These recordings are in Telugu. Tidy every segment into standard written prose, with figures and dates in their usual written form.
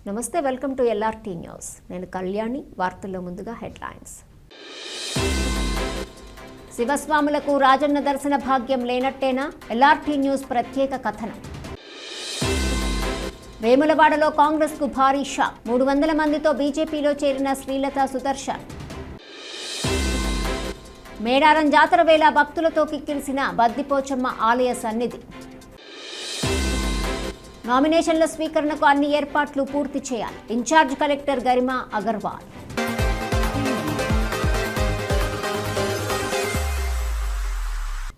నమస్తే, వెల్కమ్ టు ఎల్ఆర్టీ న్యూస్. నేను కళ్యాణి. వార్తల్లో ముందుగా హెడ్లైన్స్. శివస్వాములకు రాజన్న దర్శన భాగ్యం లేనట్టేనా? ఎల్ఆర్టీ న్యూస్ ప్రత్యేక కథనం. వేములవాడలో కాంగ్రెస్కు భారీ షాక్. 300 మందితో బీజేపీలో చేరిన శ్రీలత సుదర్శన్. మేడారం జాతర వేళ భక్తులతో కిక్కిరిసిన బద్దిపోచమ్మ ఆలయ సన్నిధి. నామినేషన్ల స్వీకరణకు అన్ని ఏర్పాట్లు పూర్తి చేయాలి. Incharge collector Garima Agarwal.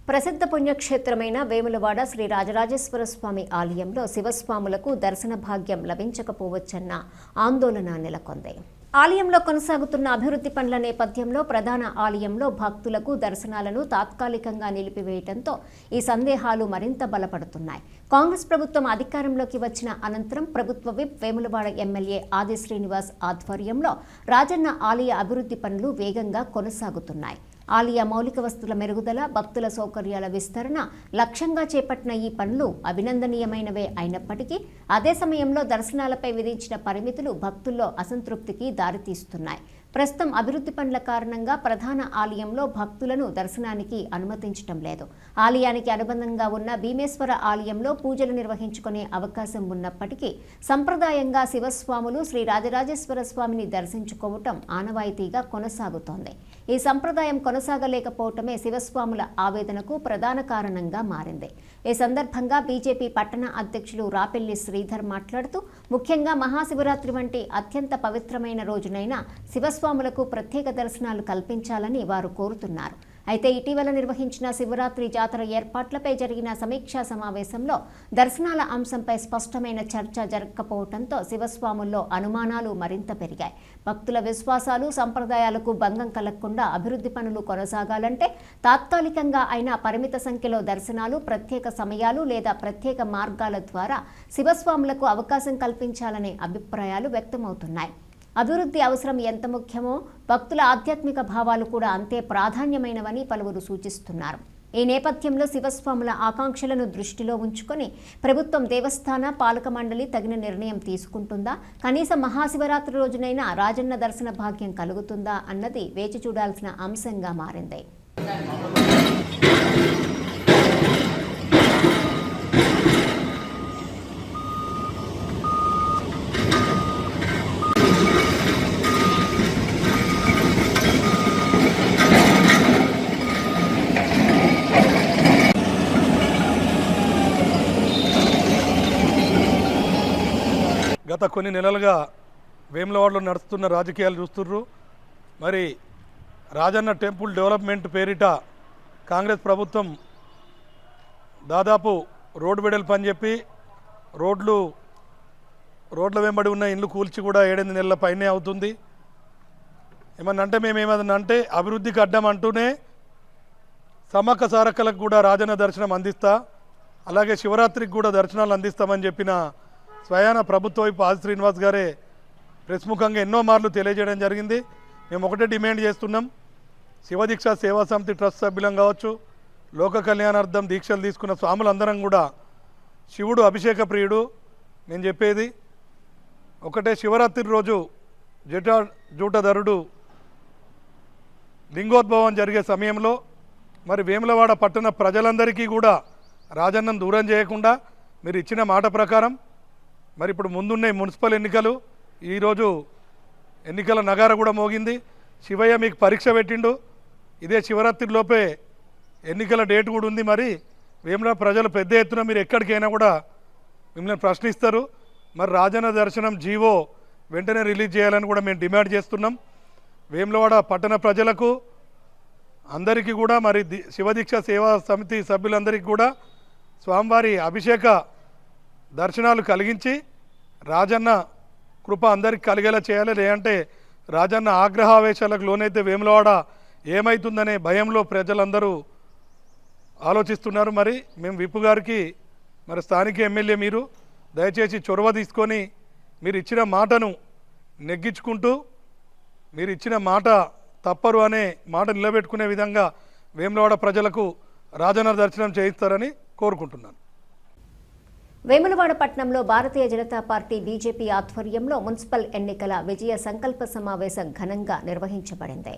ప్రసిద్ధ పుణ్యక్షేత్రమైన వేములవాడ శ్రీ రాజరాజేశ్వర స్వామి ఆలయంలో శివస్వాములకు దర్శన భాగ్యం లభించకపోవచ్చన్న ఆందోళన నెలకొంది. ఆలయంలో కొనసాగుతున్న అభివృద్ధి పనుల నేపథ్యంలో ప్రధాన ఆలయంలో భక్తులకు దర్శనాలను తాత్కాలికంగా నిలిపివేయడంతో ఈ సందేహాలు మరింత బలపడుతున్నాయి. కాంగ్రెస్ ప్రభుత్వం అధికారంలోకి వచ్చిన అనంతరం ప్రభుత్వ విప్ వేములవాడ ఎమ్మెల్యే ఆది శ్రీనివాస్ ఆధ్వర్యంలో రాజన్న ఆలయ అభివృద్ధి పనులు వేగంగా కొనసాగుతున్నాయి. ఆలయ మౌలిక వస్తువుల మెరుగుదల, భక్తుల సౌకర్యాల విస్తరణ లక్ష్యంగా చేపట్టిన ఈ పనులు అభినందనీయమైనవే అయినప్పటికీ అదే సమయంలో దర్శనాలపై విధించిన పరిమితులు భక్తుల్లో అసంతృప్తికి దారితీస్తున్నాయి. ప్రస్తుతం అభివృద్ధి పనుల కారణంగా ప్రధాన ఆలయంలో భక్తులను దర్శనానికి అనుమతించడం లేదు. ఆలయానికి అనుబంధంగా ఉన్న భీమేశ్వర ఆలయంలో పూజలు నిర్వహించుకునే అవకాశం ఉన్నప్పటికీ సంప్రదాయంగా శివస్వాములు శ్రీ రాజరాజేశ్వర స్వామిని దర్శించుకోవటం ఆనవాయితీగా కొనసాగుతోంది. ఈ సంప్రదాయం కొనసాగలేకపోవటమే శివస్వాముల ఆవేదనకు ప్రధాన కారణంగా మారింది. ఈ సందర్భంగా బీజేపీ పట్టణ అధ్యక్షులు రాపెల్లి శ్రీధర్ మాట్లాడుతూ, ముఖ్యంగా మహాశివరాత్రి వంటి అత్యంత పవిత్రమైన రోజునైనా శివస్వాములకు ప్రత్యేక దర్శనాలు కల్పించాలని వారు కోరుతున్నారు. అయితే ఇటీవల నిర్వహించిన శివరాత్రి జాతర ఏర్పాట్లపై జరిగిన సమీక్షా సమావేశంలో దర్శనాల అంశంపై స్పష్టమైన చర్చ జరగకపోవడంతో శివస్వాముల్లో అనుమానాలు మరింత పెరిగాయి. భక్తుల విశ్వాసాలు, సంప్రదాయాలకు భంగం కలగకుండా అభివృద్ధి పనులు కొనసాగాలంటే తాత్కాలికంగా అయినా పరిమిత సంఖ్యలో దర్శనాలు, ప్రత్యేక సమయాలు లేదా ప్రత్యేక మార్గాల ద్వారా శివస్వాములకు అవకాశం కల్పించాలనే అభిప్రాయాలు వ్యక్తమవుతున్నాయి. అభివృద్ధి అవసరం ఎంత ముఖ్యమో భక్తుల ఆధ్యాత్మిక భావాలు కూడా అంతే ప్రాధాన్యమైనవని పలువురు సూచిస్తున్నారు. ఈ నేపథ్యంలో శివస్వాముల ఆకాంక్షలను దృష్టిలో ఉంచుకొని ప్రభుత్వం, దేవస్థాన పాలక మండలి తగిన నిర్ణయం తీసుకుంటుందా? కనీసం మహాశివరాత్రి రోజునైనా రాజన్న దర్శన భాగ్యం కలుగుతుందా అన్నది వేచి చూడాల్సిన అంశంగా మారింది. గత కొన్ని నెలలుగా వేములవాడలో నడుస్తున్న రాజకీయాలు చూస్తుర్రు. మరి రాజన్న టెంపుల్ డెవలప్మెంట్ పేరిట కాంగ్రెస్ ప్రభుత్వం దాదాపు రోడ్డు వెడల్పు అని చెప్పి రోడ్ల వెంబడి ఉన్న ఇల్లు కూల్చి కూడా 7-8 నెలల పైనే అవుతుంది. ఏమన్నంటే మేమేమన్నా అంటే అభివృద్ధికి అడ్డం అంటూనే సమ్మక్క సారక్కలకు కూడా రాజన్న దర్శనం అందిస్తా, అలాగే శివరాత్రికి కూడా దర్శనాలు అందిస్తామని చెప్పిన స్వయాన ప్రభుత్వ వైపు ఆది శ్రీనివాస్ గారే ప్రెస్ ముఖంగా ఎన్నో మార్లు తెలియజేయడం జరిగింది. మేము ఒకటే డిమాండ్ చేస్తున్నాం, శివదీక్ష సేవా సమితి ట్రస్ట్ సభ్యులం కావచ్చు, లోక కళ్యాణార్థం దీక్షలు తీసుకున్న స్వాములందరం కూడా శివుడు అభిషేక ప్రియుడు. నేను చెప్పేది ఒకటే, శివరాత్రి రోజు జూటధరుడు లింగోద్భవం జరిగే సమయంలో మరి వేములవాడ పట్టణ ప్రజలందరికీ కూడా రాజన్నం దూరం చేయకుండా మీరు ఇచ్చిన మాట ప్రకారం మరి ఇప్పుడు ముందున్న మున్సిపల్ ఎన్నికలు, ఈరోజు ఎన్నికల నగార కూడా మోగింది. శివయ్య మీకు పరీక్ష పెట్టిండు. ఇదే శివరాత్రిలోపే ఎన్నికల డేట్ కూడా ఉంది. మరి వేములవాడ ప్రజలు పెద్ద ఎత్తున మీరు ఎక్కడికైనా కూడా మిమ్మల్ని ప్రశ్నిస్తారు. మరి రాజన్న దర్శనం జీవో వెంటనే రిలీజ్ చేయాలని కూడా మేము డిమాండ్ చేస్తున్నాం. వేములవాడ పట్టణ ప్రజలకు అందరికీ కూడా మరి శివదీక్ష సేవా సమితి సభ్యులందరికీ కూడా స్వామివారి అభిషేక దర్శనాలు కలిగించి రాజన్న కృప అందరికి కలిగేలా చేయాలి. లేదంటే రాజన్న ఆగ్రహావేశాలకు లోనైతే వేములవాడ ఏమవుతుందనే భయంలో ప్రజలందరూ ఆలోచిస్తున్నారు. మరి మేము విప్పు గారికి, మరి స్థానిక ఎమ్మెల్యే మీరు దయచేసి చొరవ తీసుకొని మీరు ఇచ్చిన మాటను నెగ్గించుకుంటూ మీరు ఇచ్చిన మాట తప్పరు అనే మాట నిలబెట్టుకునే విధంగా వేములవాడ ప్రజలకు రాజన్న దర్శనం చేయిస్తారని కోరుకుంటున్నాను. వేములవాడ పట్టణంలో భారతీయ జనతా పార్టీ బీజేపీ ఆధ్వర్యంలో మున్సిపల్ ఎన్నికల విజయ సంకల్ప సమావేశం ఘనంగా నిర్వహించబడింది.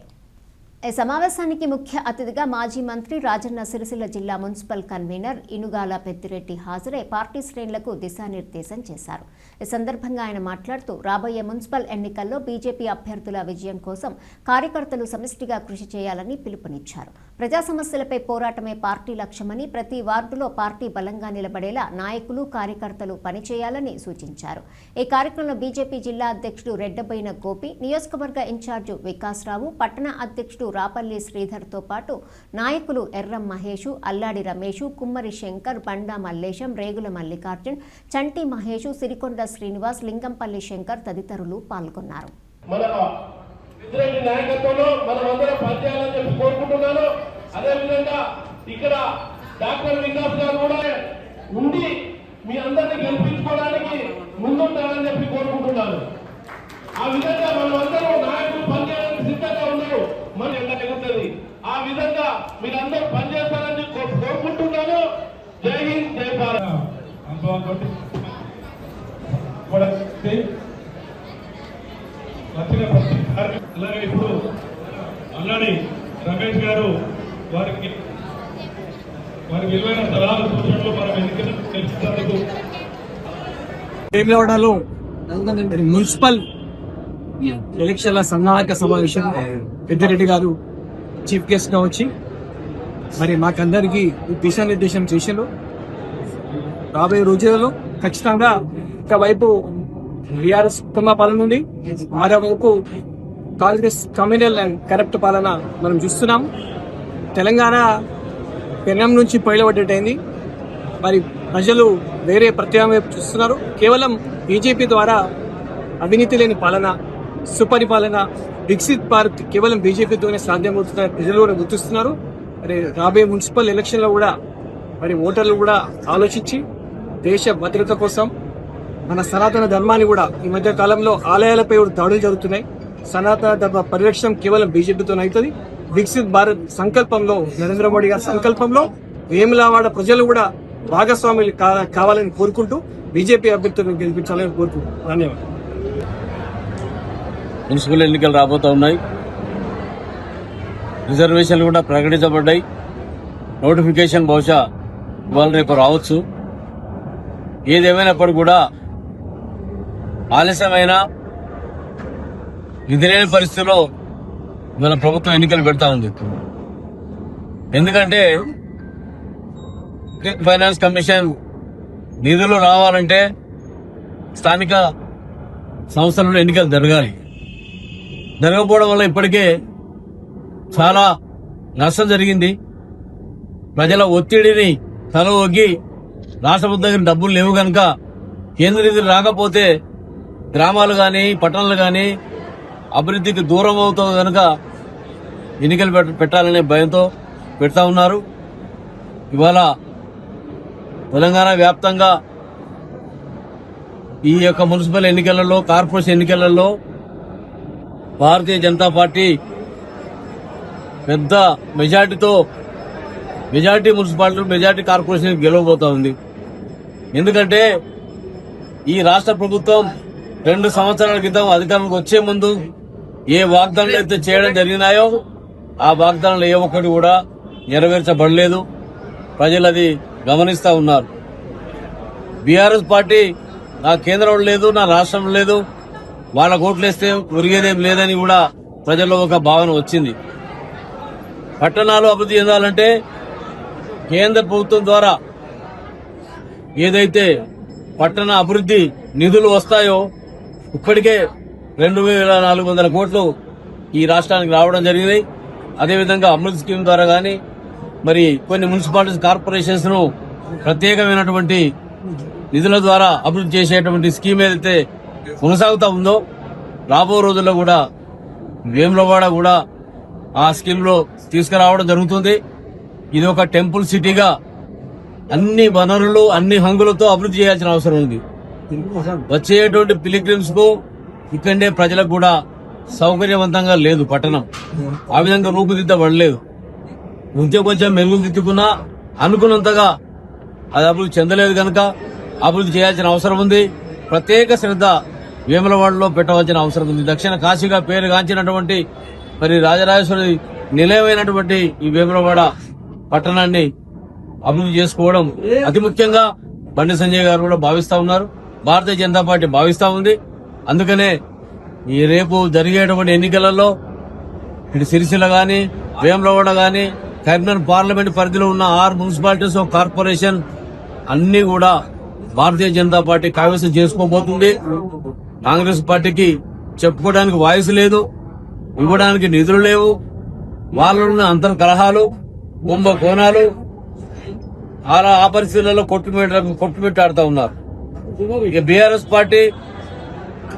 ఈ సమావేశానికి ముఖ్య అతిథిగా మాజీ మంత్రి రాజన్న సిరిసిల్ల జిల్లా మున్సిపల్ కన్వీనర్ ఇనుగాల పెద్దిరెడ్డి హాజరై పార్టీ శ్రేణులకు దిశానిర్దేశం చేశారు. ఈ సందర్భంగా ఆయన మాట్లాడుతూ రాబోయే మున్సిపల్ ఎన్నికల్లో బీజేపీ అభ్యర్థుల విజయం కోసం కార్యకర్తలు సమిష్టిగా కృషి చేయాలని పిలుపునిచ్చారు. ప్రజా సమస్యలపై పోరాటమే పార్టీ లక్ష్యమని, ప్రతి వార్డులో పార్టీ బలంగా నిలబడేలా నాయకులు కార్యకర్తలు పనిచేయాలని సూచించారు. ఈ కార్యక్రమంలో బీజేపీ జిల్లా అధ్యక్షుడు రెడ్డబోయిన గోపి, నియోజకవర్గ ఇన్ఛార్జు వికాసరావు, పట్టణ అధ్యక్షుడు రాపల్లి శ్రీధర్తో పాటు నాయకులు ఎర్రం మహేషు, అల్లాడి రమేషు, కుమ్మరి శంకర్, బండా మల్లేశం, రేగుల మల్లికార్జున్, చంటి మహేషు, సిరికొండ శ్రీనివాస్, లింగంపల్లి శంకర్ తదితరులు పాల్గొన్నారు. ఇక్కడ డాక్టర్ వికాస్ గారు కూడా ఉండి మీ అందరినీ గెలిపించుకోవడానికి ముందుంటారని చెప్పి కోరుకుంటున్నాను. ఆ విధంగా మనమందరూ నాయకులు పనిచేయడానికి సిద్ధంగా ఉన్నారు. మన ఎంత ఎగుతుంది ఆ విధంగా మీరందరూ పనిచేస్తారని కోరుకుంటున్నాను. జై హింద్, జై భారత్. అలాగే ఇప్పుడు అల్లాడి రమేష్ గారు వారి విలువైన సలహాలు సూచనలు మనం ఎన్నికలు తెలుసుకున్నందుకు వేములవాడలో మున్సిపల్ ఎలక్షన్ల సన్నాహక సమావేశం పెద్దిరెడ్డి గారు చీఫ్ గెస్ట్ గా వచ్చి మరి మాకందరికి దిశానిర్దేశం చేశారు. రాబోయే రోజులలో ఖచ్చితంగా ఒకవైపు టీఆర్ఎస్ ఉత్తమ పాలన ఉంది, మరోవైపు కాంగ్రెస్ కమ్యూనల్ అండ్ కరప్ట్ పాలన మనం చూస్తున్నాం. తెలంగాణ పెనం నుంచి పైలబడ్డట్టయింది. మరి ప్రజలు వేరే ప్రత్యామ్నాయం చూస్తున్నారు. కేవలం బీజేపీ ద్వారా అవినీతి లేని పాలన, సుపరిపాలన, వికసిత్ భారత్ కేవలం బీజేపీతోనే సాధ్యమవుతుందని ప్రజలు కూడా గుర్తిస్తున్నారు. మరి రాబోయే మున్సిపల్ ఎలక్షన్ లో కూడా మరి ఓటర్లు కూడా ఆలోచించి దేశ భద్రత కోసం మన సనాతన ధర్మాన్ని కూడా ఈ మధ్య కాలంలో ఆలయాలపై కూడా దాడులు జరుగుతున్నాయి. సనాతన ధర్మ పరిరక్షణ కేవలం బీజేపీతోనే అవుతుంది. వికసిత్ భారత్ సంకల్పంలో నరేంద్ర మోడీ గారి సంకల్పంలో వేములవాడ ప్రజలు కూడా భాగస్వాములు కావాలని కోరుకుంటూ బీజేపీ అభ్యర్థులను గెలిపించాలని కోరుకుంటున్నాను. ధన్యవాదాలు. మున్సిపల్ ఎన్నికలు రాబోతూ ఉన్నాయి. రిజర్వేషన్లు కూడా ప్రకటించబడ్డాయి. నోటిఫికేషన్ బహుశా ఇవాళ రేపు రావచ్చు. ఏదేమైనప్పుడు కూడా ఆలస్యమైన విధిలేని పరిస్థితుల్లో ఇవాళ ప్రభుత్వం ఎన్నికలు పెడతా ఉంది. ఎందుకంటే ఫైనాన్స్ కమిషన్ నిధులు రావాలంటే స్థానిక సంస్థలలో ఎన్నికలు జరగాలి. జరగకపోవడం వల్ల ఇప్పటికే చాలా నష్టం జరిగింది. ప్రజల ఒత్తిడిని తలవొగ్గి రాష్ట్ర దగ్గర డబ్బులు లేవు కనుక కేంద్ర నిధులు రాకపోతే గ్రామాలు కానీ పట్టణాలు కానీ అభివృద్ధికి దూరం అవుతుంది కనుక ఎన్నికలు పెట్టాలనే భయంతో పెడతా ఉన్నారు. ఇవాళ తెలంగాణ వ్యాప్తంగా ఈ యొక్క మున్సిపల్ ఎన్నికలలో, కార్పొరేషన్ ఎన్నికలలో భారతీయ జనతా పార్టీ పెద్ద మెజార్టీ మున్సిపాలిటీ, మెజార్టీ కార్పొరేషన్ గెలవబోతా ఉంది. ఎందుకంటే ఈ రాష్ట్ర ప్రభుత్వం 2 సంవత్సరాల క్రితం అధికారంలోకి వచ్చే ముందు ఏ వాగ్దానాలు అయితే చేయడం జరిగినాయో ఆ వాగ్దానాలు ఏ ఒక్కటి కూడా నెరవేర్చబడలేదు. ప్రజలు అది గమనిస్తా ఉన్నారు. బీఆర్ఎస్ పార్టీ నా కేంద్రంలో లేదు, నా రాష్ట్రంలో లేదు, వాళ్ళ ఓట్లేస్తే ఒరిగేదేం లేదని కూడా ప్రజల్లో ఒక భావన వచ్చింది. పట్టణాలు అభివృద్ధి చెందాలంటే కేంద్ర ప్రభుత్వం ద్వారా ఏదైతే పట్టణ అభివృద్ధి నిధులు వస్తాయో ఇప్పటికే 2400 కోట్లు ఈ రాష్ట్రానికి రావడం జరిగింది. అదేవిధంగా అమృత్ స్కీమ్ ద్వారా గానీ మరి కొన్ని మున్సిపాలిటీస్, కార్పొరేషన్స్ ను ప్రత్యేకమైనటువంటి నిధుల ద్వారా అభివృద్ధి చేసేటువంటి స్కీమ్ ఏదైతే కొనసాగుతా ఉందో రాబో రోజుల్లో కూడా వేములవాడ కూడా ఆ స్కీమ్ లో తీసుకురావడం జరుగుతుంది. ఇది ఒక టెంపుల్ సిటీగా అన్ని వనరులు, అన్ని హంగులతో అభివృద్ధి చేయాల్సిన అవసరం ఉంది. వచ్చేటువంటి పిలిగ్రిమ్స్ కు ఇక్కడే ప్రజలకు కూడా సౌకర్యవంతంగా లేదు పట్టణం. ఆ విధంగా రూపుదిద్దబడలేదు. కొంచెం మెరుగుదిద్దుకున్నా అనుకున్నంతగా అది అభివృద్ధి చెందలేదు కనుక అభివృద్ధి చేయాల్సిన అవసరం ఉంది. ప్రత్యేక శ్రద్ధ వేములవాడలో పెట్టవలసిన అవసరం ఉంది. దక్షిణ కాశీగా పేరుగాంచినటువంటి మరి రాజరాజేశ్వరి నిలయమైనటువంటి ఈ వేములవాడ పట్టణాన్ని అభివృద్ధి చేసుకోవడం అతి ముఖ్యంగా బండి సంజయ్ గారు కూడా భావిస్తా ఉన్నారు. భారతీయ జనతా పార్టీ భావిస్తా ఉంది. అందుకనే ఈ రేపు జరిగేటువంటి ఎన్నికలలో ఇటు సిరిసిల్ల గాని, వేములవాడ గాని, కరీంనగర్ పార్లమెంట్ పరిధిలో ఉన్న 6 మున్సిపాలిటీస్ ఆఫ్ కార్పొరేషన్ అన్ని కూడా భారతీయ జనతా పార్టీ కైవసం చేసుకోబోతుంది. కాంగ్రెస్ పార్టీకి చెప్పుకోవడానికి వాయిస్ లేదు, ఇవ్వడానికి నిధులు లేవు. వాళ్ళ అంతర్ కలహాలు, కుంభకోణాలు అలా ఆ పరిస్థితులలో కొట్టుమిట్టాడుతూ ఉన్నారు. ఇక బీఆర్ఎస్ పార్టీ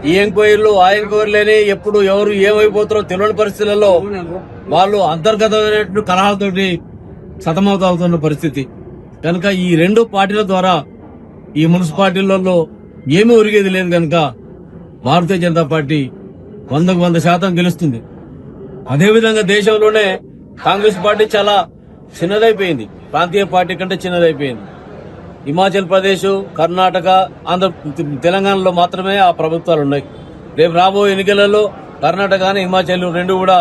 ఈ ఎంక్వైరీలు ఆ ఎంక్వైరీలని ఎప్పుడు ఎవరు ఏమైపోతారో తెలియని పరిస్థితులలో వాళ్ళు అంతర్గతమైనటువంటి కలహాలతోటి సతమవుతున్న పరిస్థితి కనుక ఈ 2 పార్టీల ద్వారా ఈ మున్సిపాలిటీలలో ఏమీ ఒరిగేది లేదు కనుక భారతీయ జనతా పార్టీ 100% గెలుస్తుంది. అదేవిధంగా దేశంలోనే కాంగ్రెస్ పార్టీ చాలా చిన్నదైపోయింది, ప్రాంతీయ పార్టీ కంటే చిన్నదైపోయింది. హిమాచల్ ప్రదేశ్, కర్ణాటక, తెలంగాణలో మాత్రమే ఆ ప్రభుత్వాలు ఉన్నాయి. రేపు రాబోయే ఎన్నికలలో కర్ణాటక హిమాచల్ 2 కూడా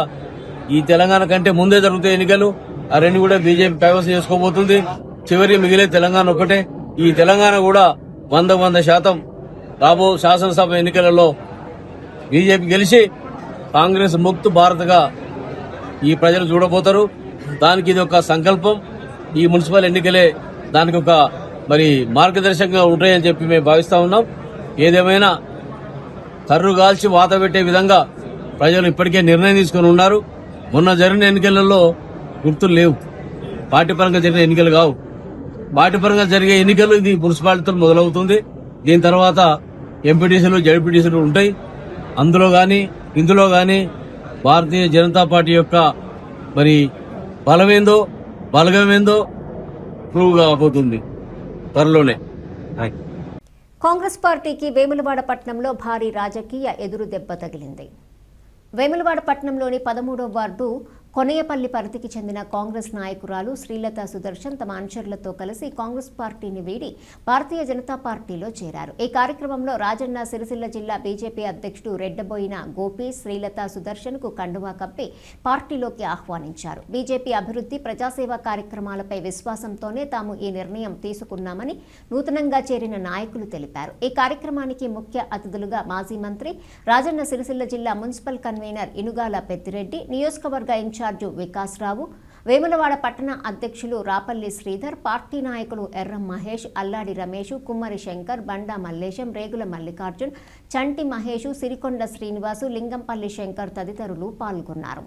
ఈ తెలంగాణ కంటే ముందే జరుగుతాయి ఎన్నికలు. ఆ 2 కూడా బీజేపీ కైవసం చేసుకోబోతుంది. చివరి మిగిలే తెలంగాణ ఒకటే. ఈ తెలంగాణ కూడా 100% రాబో శాసనసభ ఎన్నికలలో బీజేపీ గెలిచి కాంగ్రెస్ ముక్త్ భారత్గా ఈ ప్రజలు చూడబోతారు. దానికి ఇది ఒక సంకల్పం. ఈ మున్సిపల్ ఎన్నికలే దానికి ఒక మరి మార్గదర్శకంగా ఉంటాయని చెప్పి మేము భావిస్తా ఉన్నాం. ఏదేమైనా కర్రుగాల్చి వాత పెట్టే విధంగా ప్రజలు ఇప్పటికే నిర్ణయం తీసుకుని ఉన్నారు. మొన్న జరిగిన ఎన్నికలలో గుర్తులు లేవు, పార్టీ పరంగా జరిగిన ఎన్నికలు కావు. పార్టీ పరంగా జరిగే ఎన్నికలు ఇది మున్సిపాలిటీతో మొదలవుతుంది. దీని తర్వాత ఎంపీటీసీలు, జడ్పీటీసీలు ఉంటాయి. అందులో గాని ఇందులో గాని భారతీయ జనతా పార్టీ యొక్క మరి బలమేందో బలగమేందో ప్రూవ్ కాబోతుంది త్వరలోనే. కాంగ్రెస్ పార్టీకి వేములవాడ పట్టణంలో భారీ రాజకీయ ఎదురు దెబ్బ తగిలింది. వేములవాడ పట్టణంలోని 13వ వార్డు కొనయపల్లి పరిధికి చెందిన కాంగ్రెస్ నాయకురాలు శ్రీలత సుదర్శన్ తమ అనుచరులతో కలిసి కాంగ్రెస్ పార్టీని వీడి భారతీయ జనతా పార్టీలో చేరారు. ఈ కార్యక్రమంలో రాజన్న సిరిసిల్ల జిల్లా బీజేపీ అధ్యక్షుడు రెడ్డబోయిన గోపి శ్రీలత సుదర్శన్ కు కండువా కప్పి పార్టీలోకి ఆహ్వానించారు. బీజేపీ అభివృద్ధి, ప్రజాసేవా కార్యక్రమాలపై విశ్వాసంతోనే తాము ఈ నిర్ణయం తీసుకున్నామని నూతనంగా చేరిన నాయకులు తెలిపారు. ఈ కార్యక్రమానికి ముఖ్య అతిథులుగా మాజీ మంత్రి, రాజన్న సిరిసిల్ల జిల్లా మున్సిపల్ కన్వీనర్ ఇనుగాల పెద్దిరెడ్డి, నియోజకవర్గ ఇన్ఛార్జు వికాసరావు, వేములవాడ పట్టణ అధ్యక్షులు రాపల్లి శ్రీధర్, పార్టీ నాయకులు ఎర్రం మహేష్, అల్లాడి రమేష్, కుమ్మరి శంకర్, బండా మల్లేశం, రేగుల మల్లికార్జున్, చంటి మహేష్, సిరికొండ శ్రీనివాసు, లింగంపల్లి శంకర్ తదితరులు పాల్గొన్నారు.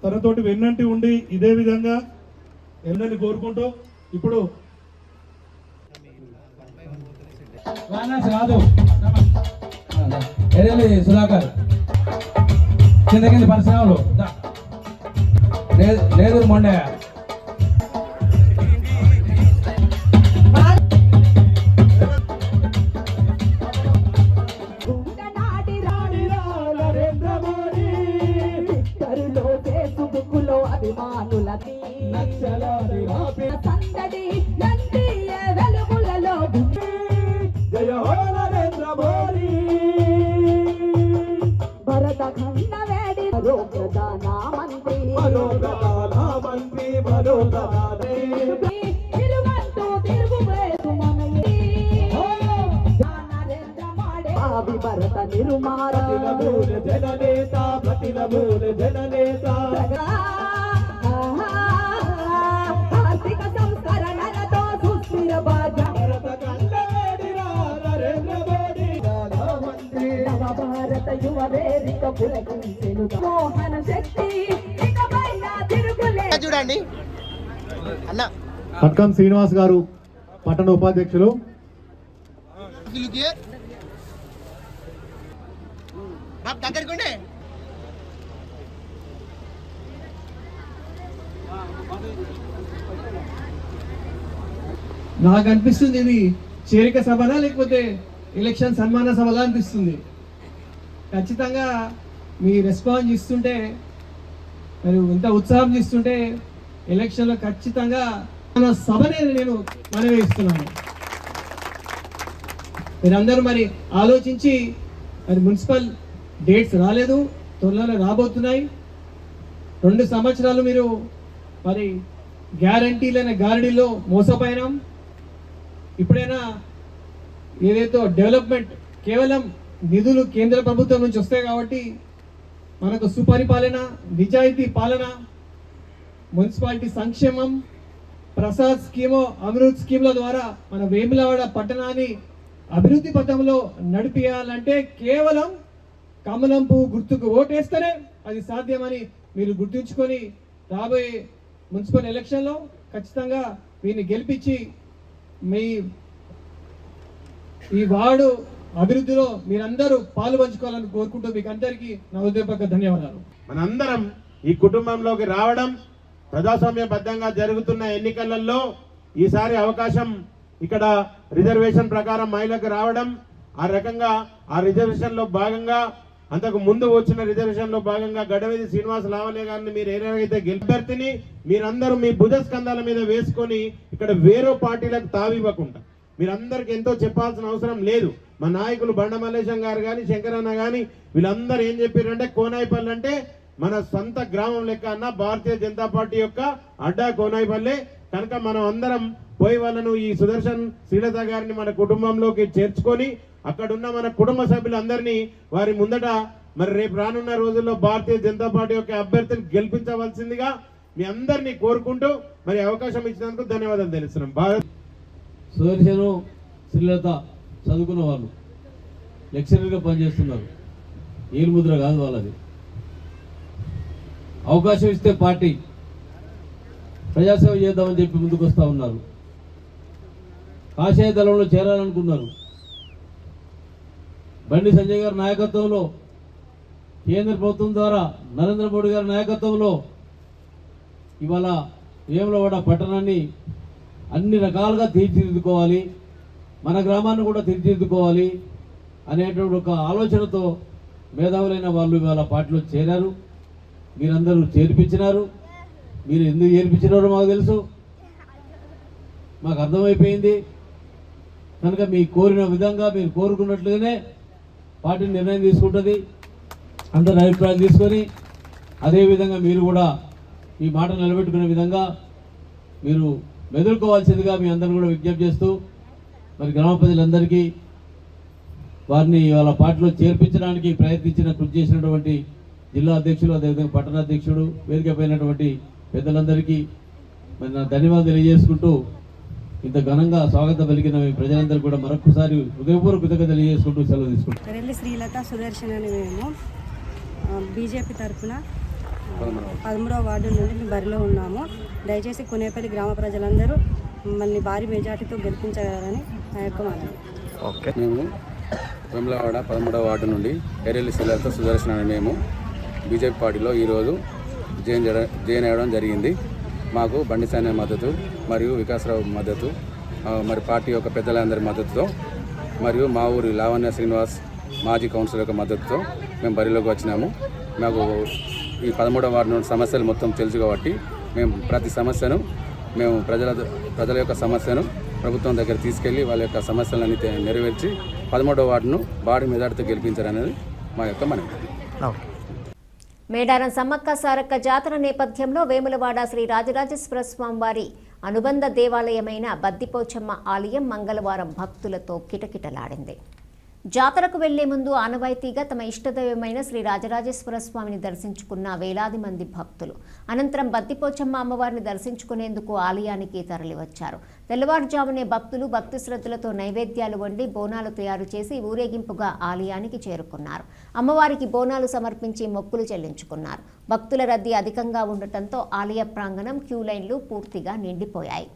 తనతోటి వెన్నంటి ఉండి ఇదే విధంగా ఎందని కోరుకుంటూ ఇప్పుడు సుధాకర్ కింద కింద పరిశ్రమలు లేదు మొండే అభిమానులకి సందడి వెలుగులలో జయ హో నరేంద్ర మోదీ భరత ఖండ వేడి ప్రధానమంత్రి తిరుగంటూ తిరుగువేసు మనయే నరేంద్ర మాడే అభి భరత నిరుమార జననేత ప్రతినమూల జననేత ఆర్థిక సంస్కరణలతో సుస్థిర భారత ఖండ వేడిరా నరేంద్ర మోదీ భారత యువ వేదిక పులకించెను మోహన శక్తి ఇకపైన తిరుగులే. చూడండి అన్న పట్కం శ్రీనివాస్ గారు పట్టణ ఉపాధ్యక్షులు. దగ్గరకుండే నాకు అనిపిస్తుంది ఇది చేరిక సభనా లేకపోతే ఎలక్షన్ సన్మాన సభలా అనిపిస్తుంది. ఖచ్చితంగా మీ రెస్పాన్స్ ఇస్తుంటే, మరి ఇంత ఉత్సాహం ఇస్తుంటే ఎలక్షన్లో ఖచ్చితంగా మన సభనే నేను మనవి ఇస్తున్నాను. మీరందరూ మరి ఆలోచించి, మరి మున్సిపల్ డేట్స్ రాలేదు, త్వరలో రాబోతున్నాయి. 2 సంవత్సరాలు మీరు మరి గ్యారంటీలైన గారడీలో మోసపోయినాం. ఇప్పుడైనా ఏదైతే డెవలప్మెంట్ కేవలం నిధులు కేంద్ర ప్రభుత్వం నుంచి వస్తాయి కాబట్టి మనకు సుపరిపాలన, నిజాయితీ పాలన, మున్సిపాలిటీ సంక్షేమం, ప్రసాద్ స్కీము, అమృత్ స్కీమ్ల ద్వారా మన వేములవాడ పట్టణాన్ని అభివృద్ధి పథంలో నడిపించాలంటే కేవలం కమలం పువ్వు గుర్తుకు ఓటేస్తేనే అది సాధ్యమని మీరు గుర్తుంచుకొని రాబోయే మున్సిపల్ ఎలక్షన్లో ఖచ్చితంగా వీరిని గెలిపించి ఈ వార్డు అభివృద్ధిలో మీరందరూ పాలు పంచుకోవాలని కోరుకుంటూ మీకు అందరికీ నా హృదయపూర్వక ధన్యవాదాలు. మనందరం ఈ కుటుంబంలోకి రావడం, ప్రజాస్వామ్యబద్ధంగా జరుగుతున్న ఎన్నికలలో ఈసారి అవకాశం ఇక్కడ రిజర్వేషన్ ప్రకారం మహిళలకు రావడం, ఆ రకంగా ఆ రిజర్వేషన్ లో భాగంగా అంతకు ముందు వచ్చిన రిజర్వేషన్ లో భాగంగా గడవేది శ్రీనివాస్ లావణ్య గారిని మీరు ఏదైతే గెలిపర్తిని మీరందరూ మీ భుజ స్కంధాల మీద వేసుకొని ఇక్కడ వేరే పార్టీలకు తావివ్వకుండా మీరందరికి ఎంతో చెప్పాల్సిన అవసరం లేదు. మా నాయకులు బండ మల్లేశం గారు కానీ, శంకరన్న కానీ వీళ్ళందరూ ఏం చెప్పారంటే కోనాయిపల్లి అంటే మన సొంత గ్రామం లెక్క అన్న భారతీయ జనతా పార్టీ యొక్క అడ్డా కోనాయిపల్లె కనుక మనం అందరం పోయి వాళ్ళను ఈ సుదర్శన్ శ్రీలత గారిని మన కుటుంబంలోకి చేర్చుకొని అక్కడున్న మన కుటుంబ సభ్యులందరినీ వారి ముందట మరి రేపు రానున్న రోజుల్లో భారతీయ జనతా పార్టీ యొక్క అభ్యర్థిని గెలిపించవలసిందిగా మీ అందరినీ కోరుకుంటూ మరి అవకాశం ఇచ్చినందుకు ధన్యవాదాలు తెలుస్తున్నాం. సుదర్శను శ్రీలత చదువుకున్న వాళ్ళు లెక్చరర్గా పనిచేస్తున్నారు. ఏలుముద్ర కాదు వాళ్ళది. అవకాశం ఇస్తే పార్టీ ప్రజాసేవ చేద్దామని చెప్పి ముందుకు వస్తూ ఉన్నారు. కాషాయ దళంలో చేరాలనుకున్నారు. బండి సంజయ్ గారి నాయకత్వంలో, కేంద్ర ప్రభుత్వం ద్వారా నరేంద్ర మోడీ గారి నాయకత్వంలో ఇవాళ వేములవాడ పట్టణాన్ని అన్ని రకాలుగా తీర్చిదిద్దుకోవాలి, మన గ్రామాన్ని కూడా తీర్చిదిద్దుకోవాలి అనేటువంటి ఒక ఆలోచనతో మేధావులైన వాళ్ళు ఇవాళ పార్టీలో చేరారు. మీరందరూ చేర్పించినారు. మీరు ఎందుకు చేర్పించినారో మాకు తెలుసు, మాకు అర్థమైపోయింది. కనుక మీ కోరిన విధంగా మీరు కోరుకున్నట్లుగానే పార్టీ నిర్ణయం తీసుకుంటుంది. అందరి అభిప్రాయాలు తీసుకొని అదేవిధంగా మీరు కూడా మీ మాట నిలబెట్టుకునే విధంగా మీరు మెదులుకోవాల్సిందిగా మీ అందరూ కూడా విజ్ఞప్తి చేస్తూ మరి గ్రామ ప్రజలందరికీ వారిని వాళ్ళ పార్టీలో చేర్పించడానికి ప్రయత్నించిన కృషి చేసినటువంటి జిల్లా అధ్యక్షులు, అదేవిధంగా పట్టణ అధ్యక్షుడు, వేదికపైనటువంటి పెద్దలందరికీ మరి నా ధన్యవాదాలు తెలియజేసుకుంటూ ఇంత ఘనంగా స్వాగతం పలికిన మీ ప్రజలందరూ కూడా మరొకసారి హృదయపూర్వక కృతజ్ఞతలు తెలియజేసుకుంటూ సెలవు తీసుకుంటాం. రెల్లి శ్రీలత సుదర్శన్ అని మేము బీజేపీ తరఫున 13వ వార్డు నుండి మేము బరిలో ఉన్నాము. దయచేసి కొనేపల్లి గ్రామ ప్రజలందరూ మమ్మల్ని భారీ మెజార్టీతో గెలిపించగలరని నా యొక్క మనవి. మేము వేములవాడ 13వ వార్డు నుండి రెల్లి శ్రీలత సుదర్శన్ అని మేము బీజేపీ పార్టీలో ఈరోజు జాయిన్ అవ్వడం జరిగింది. మాకు బండి సైన్య మద్దతు మరియు వికాసరావు మద్దతు, మరి పార్టీ యొక్క పెద్దలందరి మద్దతుతో మరియు మా ఊరి లావణ్య శ్రీనివాస్ మాజీ కౌన్సిలర్ యొక్క మద్దతుతో మేము బరిలోకి వచ్చినాము. మాకు ఈ 13వ వార్డు నుండి సమస్యలు మొత్తం తెలుసు కాబట్టి మేము ప్రతి సమస్యను మేము ప్రజల యొక్క సమస్యను ప్రభుత్వం దగ్గర తీసుకెళ్లి వాళ్ళ యొక్క సమస్యలన్నీ నెరవేర్చి 13వ వార్డును భారీ మెజార్టీతో గెలిపించారనేది మా యొక్క మనవి. మేడారం సమ్మక్క సారక్క జాతర నేపథ్యంలో వేములవాడ శ్రీ రాజరాజేశ్వర స్వామి వారి అనుబంధ దేవాలయమైన బద్దిపోచమ్మ ఆలయం మంగళవారం భక్తులతో కిటకిటలాడింది. జాతరకు వెళ్లే ముందు ఆనవాయితీగా తమ ఇష్టదైవమైన శ్రీ రాజరాజేశ్వర స్వామిని దర్శించుకున్న వేలాది మంది భక్తులు అనంతరం బద్దిపోచమ్మ అమ్మవారిని దర్శించుకునేందుకు ఆలయానికి తరలివచ్చారు. తెల్లవారుజామునే భక్తులు భక్తి శ్రద్ధలతో నైవేద్యాలు వండి బోనాలు తయారు చేసి ఊరేగింపుగా ఆలయానికి చేరుకున్నారు. అమ్మవారికి బోనాలు సమర్పించి మొక్కులు చెల్లించుకున్నారు. భక్తుల రద్దీ అధికంగా ఉండటంతో ఆలయ ప్రాంగణం క్యూ లైన్లు పూర్తిగా నిండిపోయాయి.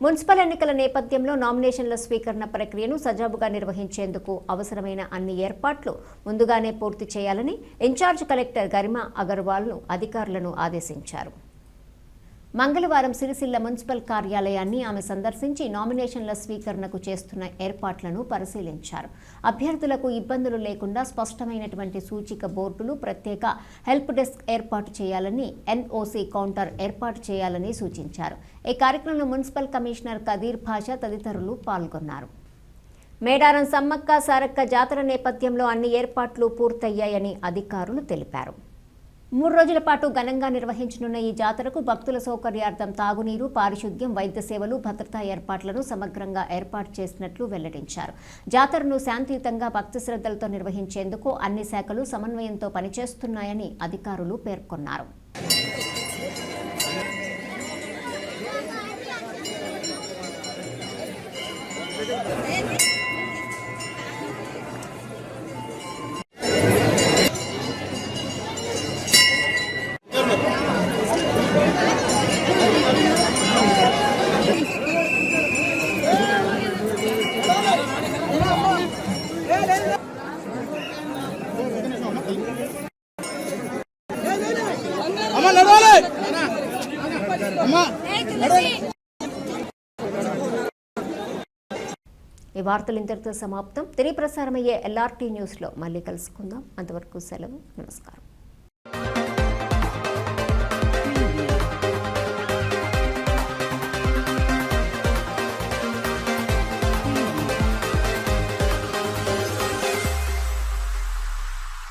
మున్సిపల్ ఎన్నికల నేపథ్యంలో నామినేషన్ల స్వీకరణ ప్రక్రియను సజావుగా నిర్వహించేందుకు అవసరమైన అన్ని ఏర్పాట్లు ముందుగానే పూర్తి చేయాలని ఇన్ఛార్జ్ కలెక్టర్ గరిమా అగర్వాల్ను అధికారులను ఆదేశించారు. మంగళవారం సిరిసిల్ల మున్సిపల్ కార్యాలయాన్ని ఆమె సందర్శించి నామినేషన్ల స్వీకరణకు చేస్తున్న ఏర్పాట్లను పరిశీలించారు. అభ్యర్థులకు ఇబ్బందులు లేకుండా స్పష్టమైనటువంటి సూచిక బోర్డులు, ప్రత్యేక హెల్ప్ డెస్క్ ఏర్పాటు చేయాలని, ఎన్ఓసీ కౌంటర్ ఏర్పాటు చేయాలని సూచించారు. ఈ కార్యక్రమంలో మున్సిపల్ కమిషనర్ కదీర్ భాషా తదితరులు పాల్గొన్నారు. మేడారం సమ్మక్క సారక్క జాతర నేపథ్యంలో అన్ని ఏర్పాట్లు పూర్తయ్యాయని అధికారులు తెలిపారు. 3 రోజుల పాటు ఘనంగా నిర్వహించనున్న ఈ జాతరకు భక్తుల సౌకర్యార్థం తాగునీరు, పారిశుద్ధ్యం, వైద్య సేవలు, భద్రతా ఏర్పాట్లను సమగ్రంగా ఏర్పాటు చేసినట్లు వెల్లడించారు. జాతరను శాంతియుతంగా భక్తి శ్రద్ధలతో నిర్వహించేందుకు అన్ని శాఖలు సమన్వయంతో పనిచేస్తున్నాయని అధికారులు పేర్కొన్నారు. ఈ వార్తలు ఇంతటితో సమాప్తం. తిరిగి ప్రసారమయ్యే LRT న్యూస్లో మళ్ళీ కలుసుకుందాం. అంతవరకు సెలవు. నమస్కారం.